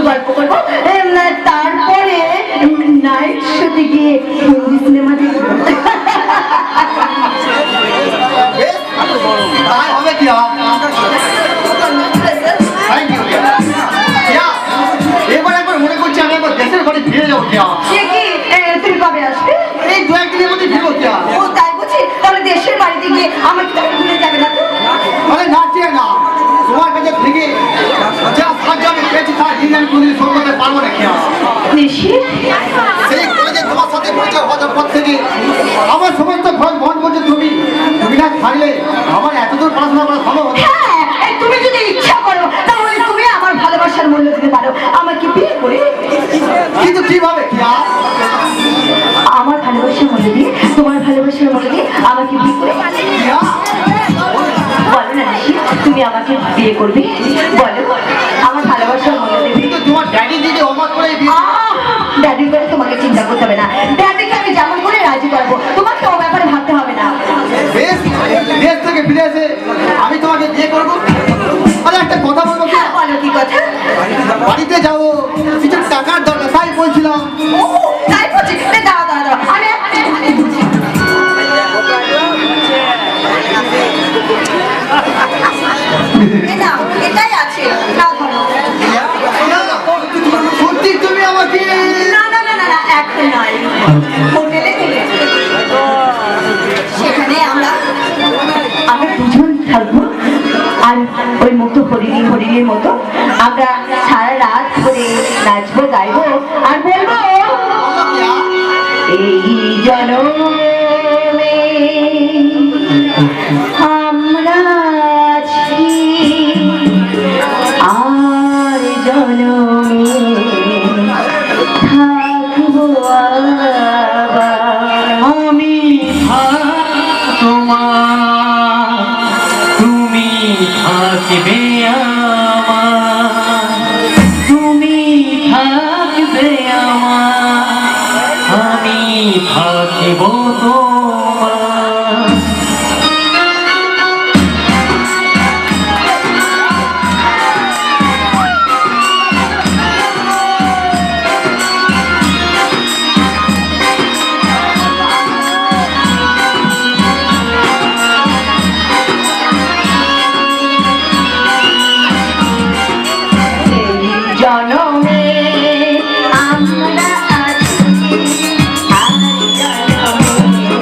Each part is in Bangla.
গল্প করবো, তারপরে নাইট শোতে গিয়ে হিন্দি সিনেমা দেখবো। হবে কি এবার একবার মনে করছি আমি একবার দেশের বাড়ি ফিরে যাবো। সে কি তুমি কবে আসবে? এই দু একদিনের মধ্যে ফিরবো। ও তাই বুঝি? তাহলে দেশের বাড়িতে গিয়ে আমাকে তুমি ভুলে যাবে না তো? আরে না চেয়ে না, তোমার কাছে থেকে যা সাহায্য আমি পেয়েছি তার দিন আমি কোনদিন শোধ করতে পারবো না। সেই কলেজে তোমার সাথে পরিচয় হওয়ার পর থেকে আমার সমস্ত ঘর বন্ধ করছে। তুমি না থাকলে আমার এতদূর পড়াশোনা করা সম্ভব হতো। হ্যাঁ, তুমি যদি ইচ্ছা করো তাহলে তুমি আমার ভালোবাসার মূল্য দিতে পারো, আমাকে বিয়ে করে। কিন্তু কিভাবে? আমার ভালোবাসার মূল্য দিয়ে, তোমার ভালোবাসার মূল্য দিয়ে আমাকে বিয়ে করে। বলো না নিশি, তুমি আমাকে বিয়ে করবে? বলো, আমার ভালোবাসার মূল্য দেবে। কিন্তু তোমার ড্যাডি দিদি অবাক করে ড্যাডির করে তোমাকে চিন্তা করতে হবে না, ড্যাডিকে আমি যেমন করে রাজি করবো, তোমাকে ও ব্যাপারে ভাবতে হবে না। বেশ, দেশ থেকে ফিরে এসে আমি তোমাকে বিয়ে করবো। আরে একটা কথা বলবো? বলো, কি কথা? বাড়িতে যাবো, কিছু টাকার দরকার, তাই বলছিলাম। ও তাই বলছি, দাঁড়া দাঁড়া দাঁড়া, আমি এটাই আছে। সত্যি তুমি আমাকে? না না না না না, এখন নয়, হোটেলে গেলে সেখানে আমরা দুজন থাকবো, আর ওই মতো হরিণীর মতো আমরা সারা রাত ধরে নাচবো, গাইবো আর বলবো, এই জনমে আমরা আছি, আর জনমে থাকবো আবার। আমি তোমার, তুমি থাকবে আমার, তুমি থাকবে আমার, আমি থাকব তোমার। জনমে আমরা আছি, আর জনমে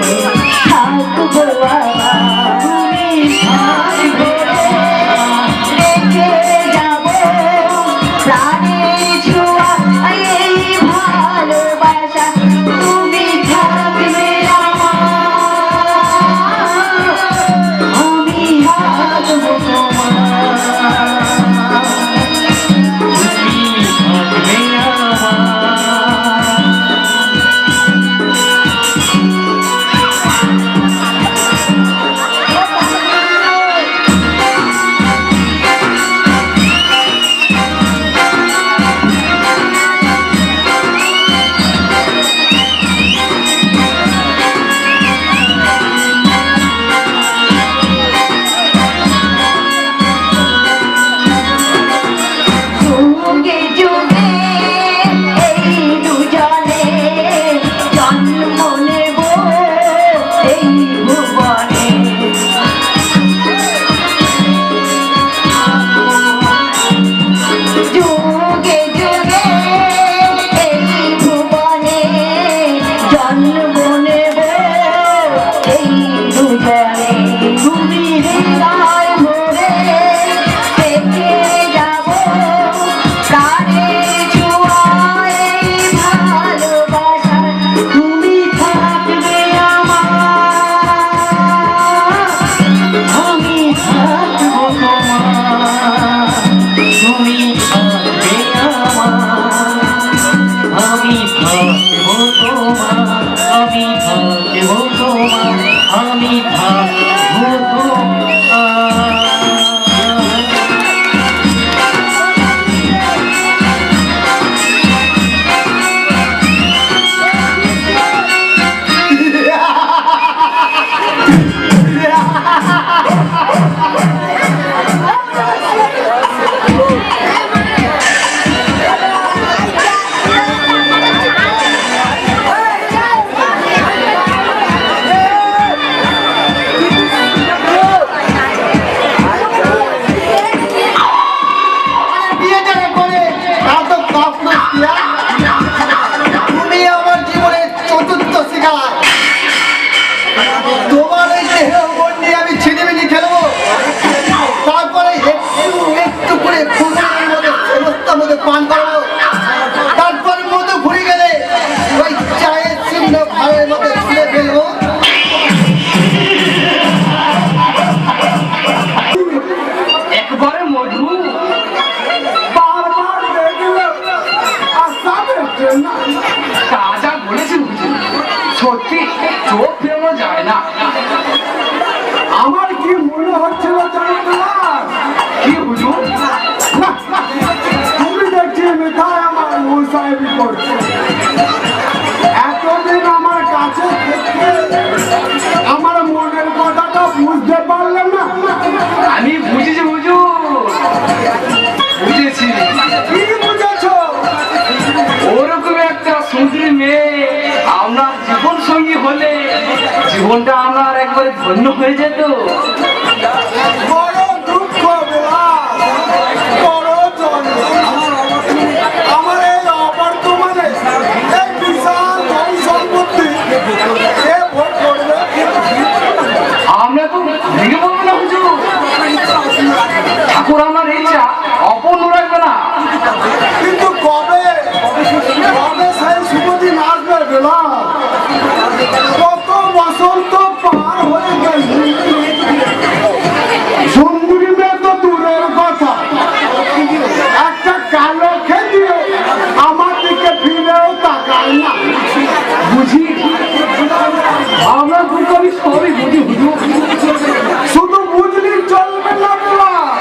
চোখ ফেরানো যায় না। আমার কি মনে হচ্ছিল জানেন না? কি হুজুর? তুমি দেখছি মেথায় আমার মোসাহেবি করছে। এতদিন আমার কাছে থেকে আমার মনের কথাটা বুঝতে পারলে না। আমি বুঝেছি হুজুর, বুঝেছি। কি বুঝেছ? ওরকম একটা সুন্দরী মেয়ে আপনার জীবন সঙ্গী হলে জীবনটা আমার একবারে ধন্য হয়ে যেত। বড় দুঃখ বিলাস, বড় যন্ত্রণা। আমার এই অবর্তমানে এই বিশাল ধন সম্পত্তি কে ভোগ করবে? আমরা তো ভেঙে বলবো না হুজুর, ঠাকুর আমার ইচ্ছা অপূর্ণ রাখবে না। কিন্তু কবে কবে সেই শুভদিন আসবে বিলাস? কত বসন্ত পার হয়ে গেল। সুন্দরী মেয়ে তো দূরের কথা, একটা কালো খেলিয়ে আমার দিকে ফিরেও তাকায় না। বুঝি আমরা দুটো আমি সবই বুঝি হুজুর। শুধু বুঝলি চলবে না বিলাস,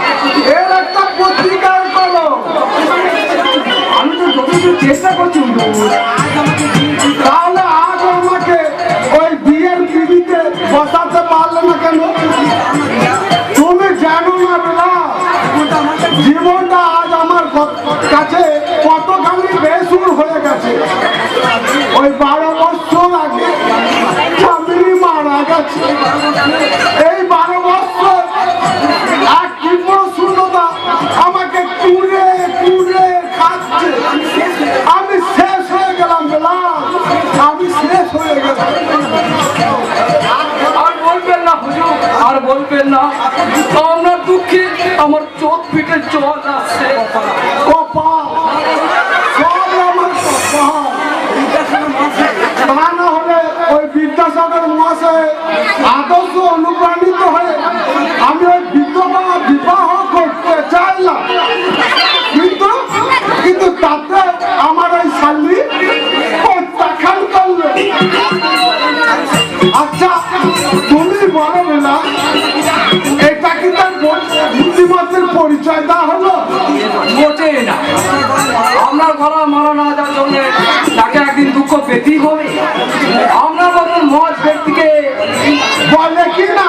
এর একটা প্রতিকার করো। আমি তো যথেষ্ট চেষ্টা করছি হুজুর। তাহলে আজ আমাকে ওই বিয়ের পিড়িতে বসাতে পারলে না কেন? তুমি জানো না বিলাস, জীবনটা আজ আমার কাছে কতখানি বেসুর হয়ে গেছে। ওই 12 বছর আগে স্বামী মারা গেছে। এই 12 বছর এক তীব্র শূন্যতা আমাকে কুড়ে কুড়ে খাচ্ছে। আমি শেষ হয়ে গেলাম বিলাস, আমি শেষ হয়ে গেলাম। আর বলবেন না হুজুর, আর বলবেন না। আপনার দুঃখে আমার চোখ পিঠে জল আসছে। কপাল, সব আমার কপাল। তা না হলে ওই বিদ্যাসাগর মহাশয় আদর্শ অনুপ্রাণিত হয়ে আমি ওই বিধবা বিবাহ করতে চাইলাম, কিন্তু তাতে আমার ওই শালী প্রত্যাখ্যান করলো। আচ্ছা তুমি বলো না, এটা কি তার বুদ্ধিমত্তার পরিচয় দেওয়া হলো? মোটেই না। আপনার গলা মারা না যাওয়ার জন্য তাকে একদিন দুঃখ পেতেই হবে। আপনার মতন মজ ব্যক্তিকে বলে কি না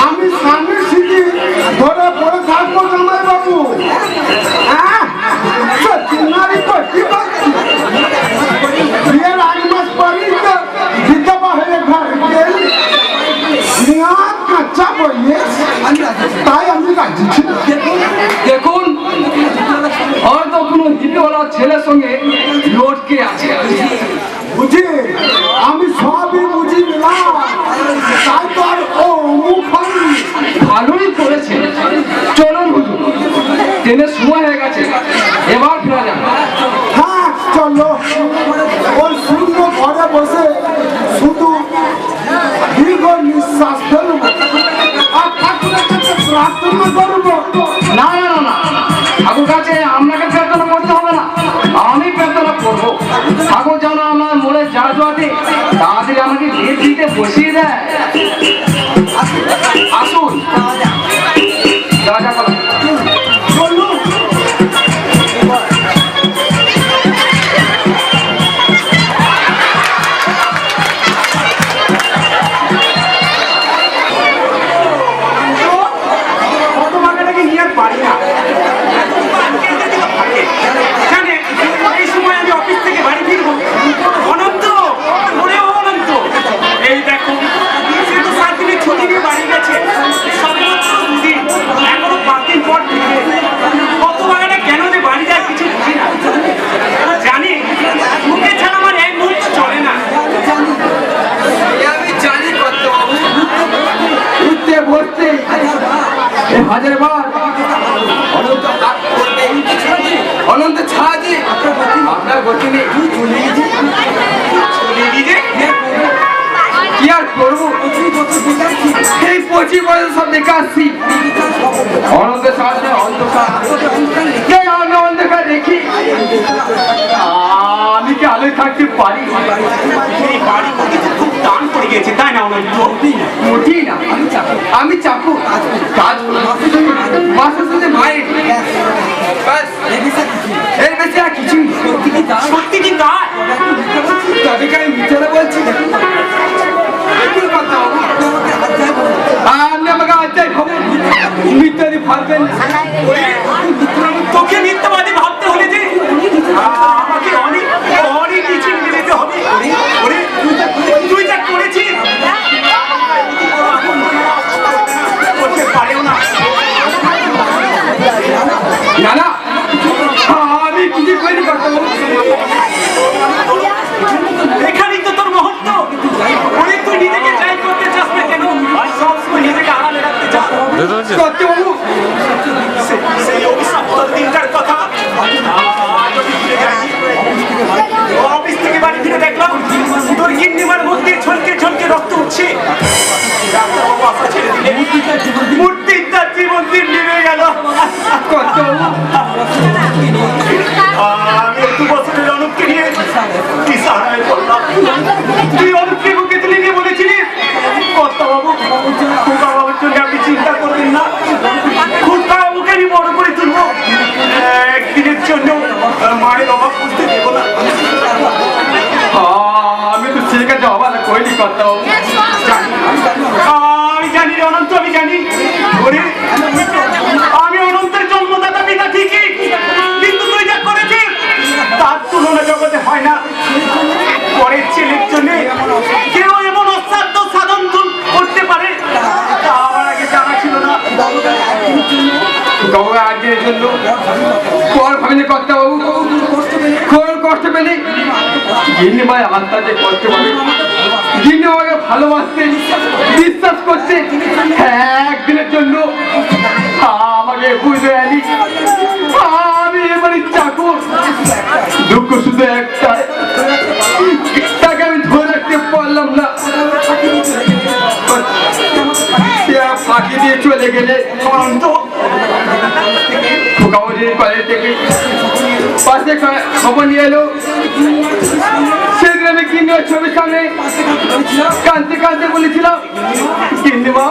আমি স্বামী সিদ্ধি ধরে পড়ে থাকবো জামাই বাবু? বিয়ের 8 মাস পরেই তো বিধবা হয়ে ঘর গেলি। নিয়াত কাঁচা বইয়ে তাই আমি রাজি ছিলাম। দেখুন, হয়তো কোনো হিপিওয়ালা ছেলের সঙ্গে লটকে আছে। বুঝি আমি সবই বুঝি নিলাম, তাই তো আর ও মুখ হয়নি। ভালোই করেছে। চলুন হুজুর, ট্রেনের সময় হয়ে গেছে, এবার ফেরা যাবে। হ্যাঁ চলো, ওই শূন্য ঘরে বসে শুধু দীর্ঘ নিঃশ্বাস ফেলবো আর ঠাকুরের কাছে প্রার্থনা করবো। না না না না, ঠাকুর কাছে আপনাকে প্রার্থনা করতে হবে না, আমি প্রার্থনা করবো। ঠাকুর যেন আমার মনে যা জোয়াতে তাড়াতাড়ি আমাকে বিয়ে দিতে বসিয়ে দেয়। আসুন, যা যা করো। চলুন। এই সময় আমি অফিস থেকে বাড়ি ফিরবো। অনন্ত, ওরে অনন্ত, এই দেখো সে তো 7 দিনের ছুটি নিয়ে বাড়ি গেছে। সর্বোচ্চ 2 দিন, এখনো 5 দিন পর ফিরবে। কত বাগানে কেন যে বাড়ি যায় কিছু বুঝি না। জানি মুখে ছাড়া আমার এক মুহূর্ত চলে না। আমি জানি কত উঠতে বসতে হাজার বার অনন্ত হাত করতে অনন্ত ছাড়ি আপনার গতি নেই। কি আর করবো, এই 25 বছর সব দেখে আসছি। অনন্ত সাথে অন্ধকার, আমি অন্ধকার দেখি, আমি কি আলোয় থাকতে পারি? এই বাড়ি খুব টান পড়ে গেছে। অনন্ত? মোটেই না, আমি চাকু কাজ মাসের সাথে মায়ের ব্যাস, এর বেশি আর কিছুই না। সত্যি কি তাই? তবে কি আমি মিথ্যাটা বলছি? কি কথা বাবু? আপনি আমাকে আজকে খবর মিথ্যাদি ভাববেন না। তোকে মিথ্যাবাদী ভাবতে হলে যে আমাকে অনেক অনেক কিছু মেনে নিতে হবে। ওরে, তুই যা করেছিস করতে পারেও না। না না, আমি কিছু করিনি কথা বাবু। এখানেই তো তোর মহত্ব। ওরে, তুই নিজেকে যাই করতে চাস না কেন, সবসময় নিজেকে আড়ালে রাখতে চাস। করতে বাবু, সেই অভিশপ্ত দিনটার কথা আজও ফিরে যায়নি। অফিস থেকে বাড়ি ফিরে দেখলাম তোর গিন্নিমার মধ্যে ঝলকে ঝলকে রক্ত উঠছে। ডাক্তারবাবু আশা ছেড়ে দিলে মূর্তির তার জীবন দিন নেমে গেল। করতে বাবু। আমি 2 বছরের অনুপকে নিয়ে কি সাহারায় করলাম। তুই অনুপকে বুকে তুলে নিয়ে বলেছিলিস, কর্তাবাবু বাবার জন্য আপনি চিন্তা করবেন না, খুড়বাবুকে আমি বড় করে তুলবো, একদিনের জন্য মায়ের অভাব বুঝতে দেবো না। আমি তো সে কাছে অবাধ করিনি করতে বাবু। আমি জানি রে অনন্ত, আমি জানি। ওরে, আমি অনন্তের জন্মদাতা পিতা ঠিকই, কিন্তু তুই যা করেছিস তার তুলনা জগতে হয় না। পরের ছেলের জন্য কেউ এমন অসাধ্য সাধন করতে পারে তা আমার আগে জানা ছিল না। বাবু আজকের জন্য পর ভাবিনি করতে বাবু, খুব কষ্ট পেলে গিন্নি মায়ের আত্মা যে কষ্ট পাবে, গিন্নি আমাকে ভালোবাসতে বিশ্বাস করছে, একদিনের জন্য আমাকে বুঝতে আনি আমি এবারে চাকর। দুঃখ শুধু একটা, তাকে আমি ধরে রাখতে পারলাম না, সে ফাঁকি দিয়ে চলে গেলে। অনন্ত, খোকাবাজির কলেজ থেকে পাশে খবর নিয়ে এলো, সেদিন আমি কিনে ছবির সামনে কাঁদতে কাঁদতে বলেছিলাম, কিনে মা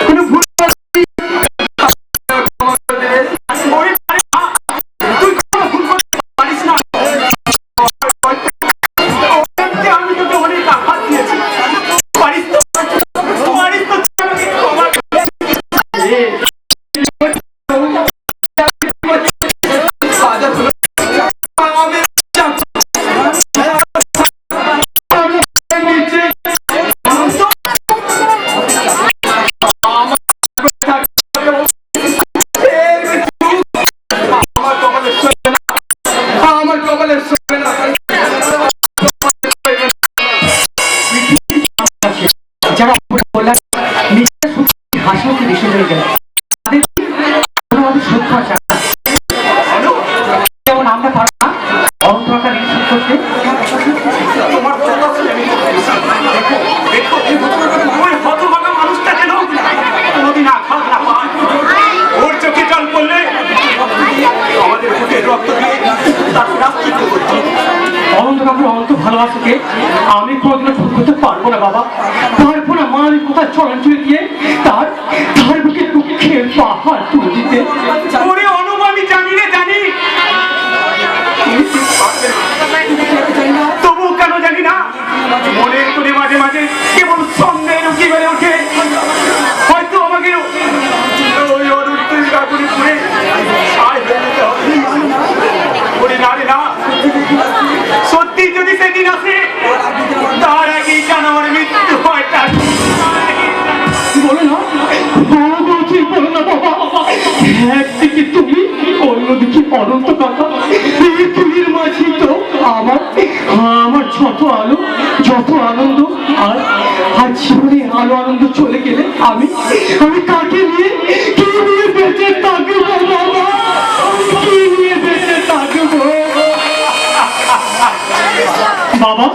কোনো ভুল তুই কোনো ভুল করতে পারিস না। আমি তোকে অনেক আঘাত দিয়েছি, পারিস তো পারিস তো আমাকে ক্ষমা করে। আমার কপালে শোবে না। যারা বললাম নিজের হাসিকে দেশে হয়ে গেল, আমাদের সত্য আছে যেমন আমরা পারবো না অন্তরটা রিসিভ করতে। তোমার কথা শুনে আমি দেখো দেখো ওই হতভাগা মানুষটা যেন কোনোদিন আঘাত না পায়। ওর চোখে জল পড়লে আমাদের বুকের রক্ত দিয়ে তার রাস্তিত করতে। অনন্ত কাকুর অনন্ত ভালোবাসাকে আমি কোনোদিনও ভুল করতে পারবো না বাবা, পারবো না। মা আমি কোথায় চলাচলে গিয়ে তার তার বুকে দুঃখের পাহাড় তুলে দিতে। ওরে অনুপ, আমি জানি রে জানি, তবু কেন জানি না মনের কোণে মাঝে মাঝে কেবল সন্দেহের উকি বেড়ে ওঠে। হয়তো আমাকে ওই অনুপ্তের কাকুরি পুরে ছাই হয়ে যেতে হবে। ওরে না রে না, সত্যি যদি সেদিন আসে তার আগেই কেন আমার মৃত্যু হয়। বলো না বলছি, বলো না বাবা, একদিকে তুমি অন্যদিকে অনন্ত কাকা, এই দুইয়ের মাঝে তো আমার আমার যত আলো যত আনন্দ, আর আর জীবনে আলো আনন্দ চলে গেলে আমি আমি কাকে নিয়ে কি নিয়ে বেঁচে থাকবো বাবা, কি নিয়ে বেঁচে থাকবো বাবা।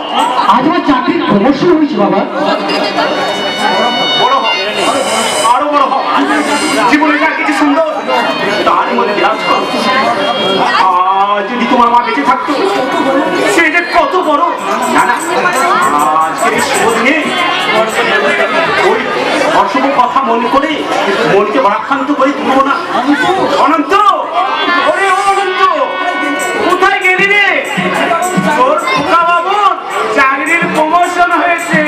আজ আমার চাকরির প্রমোশন হয়েছে বাবা। বড় হও, আরো বড় হও, জীবনে যা কিছু সুন্দর তার মধ্যে বিরাজ করো। যদি তোমার মা বেঁচে থাকতো তো সে যে কত বড় না না আজকে এই শুভ দিনে ওই অশুভ কথা মনে করে মনকে ভারাক্রান্ত করে তুলবো না। অনন্ত, ওরে ও অনন্ত, কোথায় গেলি রে? তোর খোকা বাবুর চাকরির প্রমোশন হয়েছে।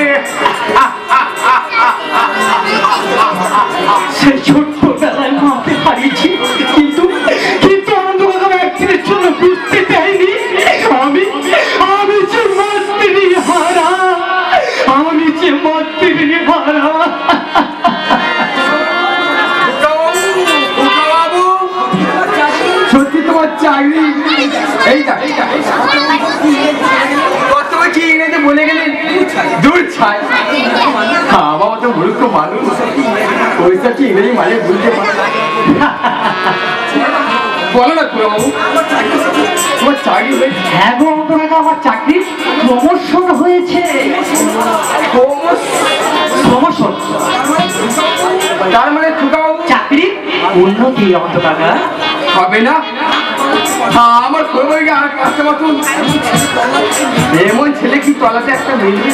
সেই ছোট্টবেলায় মাকে হারিয়েছি, কিন্তু কিন্তু আনন্দ কাকা একদিনের জন্য বুঝতে চাইনি আমি আমি যে মাতৃ হারা, আমি যে মাতৃ হারা। সত্যি তোমার চাকরি এইটা কত কি ইংরেজি বলে গেলেন দূর ছাই। বাবা তো মূর্খ মানুষ, ওইটা কি ইংরেজি মানে বুঝতে পারে। বলো না বাবু, তোমার চাকরি হয়েছে? হ্যাঁ গো অনন্ত কাকা, আমার চাকরির প্রমোশন হয়েছে। প্রমোশন তার মানে বাবু চাকরির উন্নতি অনন্ত কাকা। হবে না? আমার করবো আর কাজটা মতন এমন ছেলে কি তলাতে একটা মিলবে?